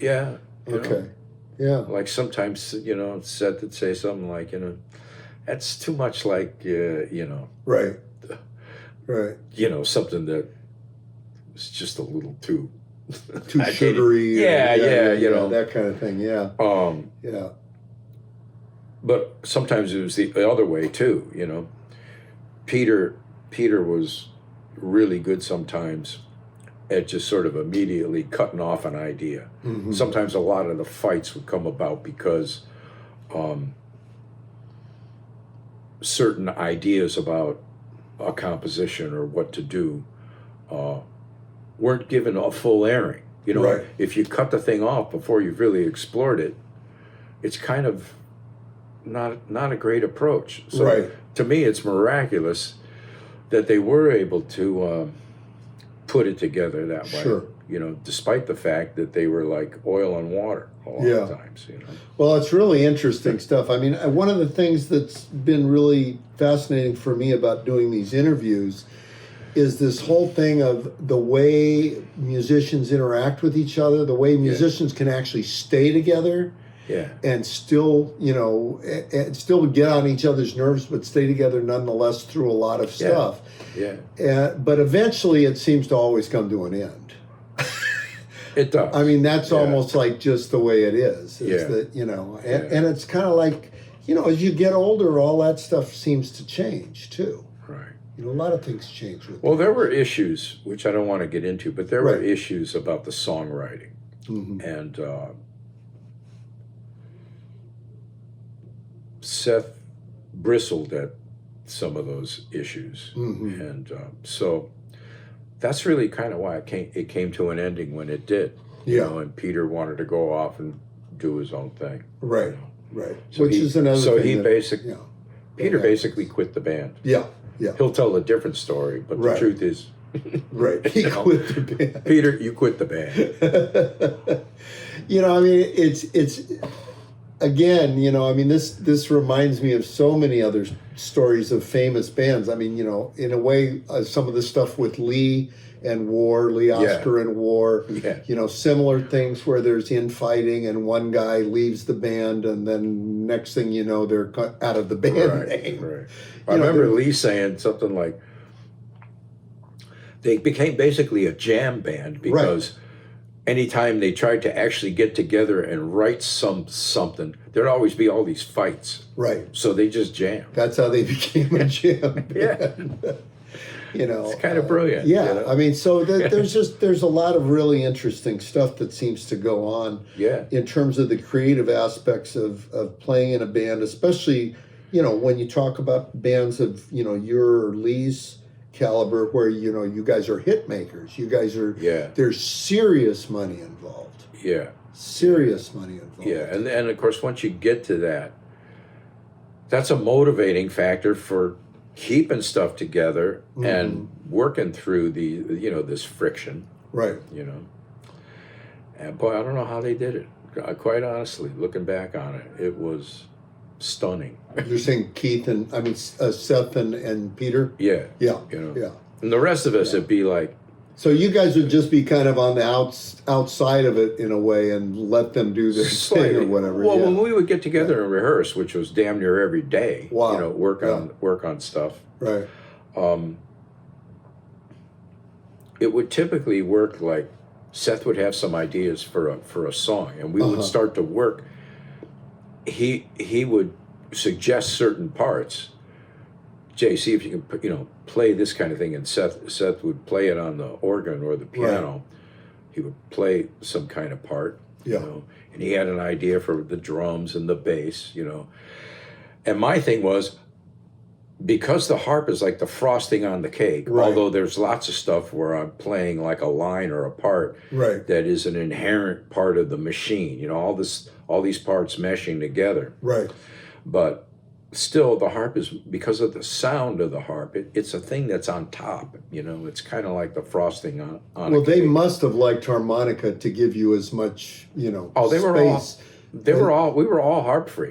Yeah. Okay. Yeah. Like sometimes, Seth would say something like, that's too much like, Right. Right. Something that is just a little too sugary. Yeah, that kind of thing. Yeah. Yeah. But sometimes it was the other way too, Peter was really good sometimes at just sort of immediately cutting off an idea. Mm-hmm. Sometimes a lot of the fights would come about because certain ideas about a composition or what to do weren't given a full airing. Right. If you cut the thing off before you've really explored it, it's kind of not a great approach. So right. To me, it's miraculous that they were able to put it together that way. Sure. Despite the fact that they were like oil and water a lot of times. Well, it's really interesting stuff. I mean, one of the things that's been really fascinating for me about doing these interviews is this whole thing of the way musicians interact with each other, the way musicians can actually stay together. Yeah. And still, and still get on each other's nerves, but stay together nonetheless through a lot of stuff. Yeah. But eventually it seems to always come to an end. It does. I mean, that's almost like just the way it is. That, and it's kind of like, as you get older, all that stuff seems to change too. Right. A lot of things change with Well, there were issues, which I don't want to get into, but there were issues about the songwriting. Mm-hmm. And Seth bristled at some of those issues. Mm-hmm. And so that's really kind of why it came to an ending when it did. And Peter wanted to go off and do his own thing. Right, right. So Which is another so thing. He that, basically, Peter basically quit the band. Yeah, yeah. He'll tell a different story, but the truth is... Right, he quit the band. Peter, you quit the band. I mean, it's again, this reminds me of so many other stories of famous bands. I mean, in a way, some of the stuff with Lee and War, Lee Oskar and War, similar things where there's infighting and one guy leaves the band and then next thing you know, they're cut out of the band name. Right. I remember Lee saying something like, they became basically a jam band because anytime they tried to actually get together and write something, there'd always be all these fights. Right. So they just jammed. That's how they became a jam band. It's kind of brilliant. Yeah. I mean, so there's a lot of really interesting stuff that seems to go on. Yeah. In terms of the creative aspects of playing in a band, especially, when you talk about bands of, your or Lee's caliber where you guys are hit makers, you guys are there's serious money involved, serious money involved, and of course once you get to that, that's a motivating factor for keeping stuff together and working through the this friction, right? And boy, I don't know how they did it, quite honestly. Looking back on it, it was stunning. You're saying Seth and Peter? Yeah. And the rest of us, it'd be like. So you guys would just be kind of on the outside of it in a way and let them do their thing or whatever. Well, when we would get together and rehearse, which was damn near every day, work on stuff. Right. It would typically work like Seth would have some ideas for a song, and we would start to work. He would suggest certain parts. Jay, see if you can play this kind of thing, and Seth would play it on the organ or the piano. Right. He would play some kind of part, and he had an idea for the drums and the bass, And my thing was, because the harp is like the frosting on the cake, although there's lots of stuff where I'm playing like a line or a part that is an inherent part of the machine, all these parts meshing together. Right. But still, the harp is, because of the sound of the harp, it's a thing that's on top, it's kind of like the frosting on well, a cake. They must have liked harmonica to give you as much, Oh, they space. we were all harp freaks.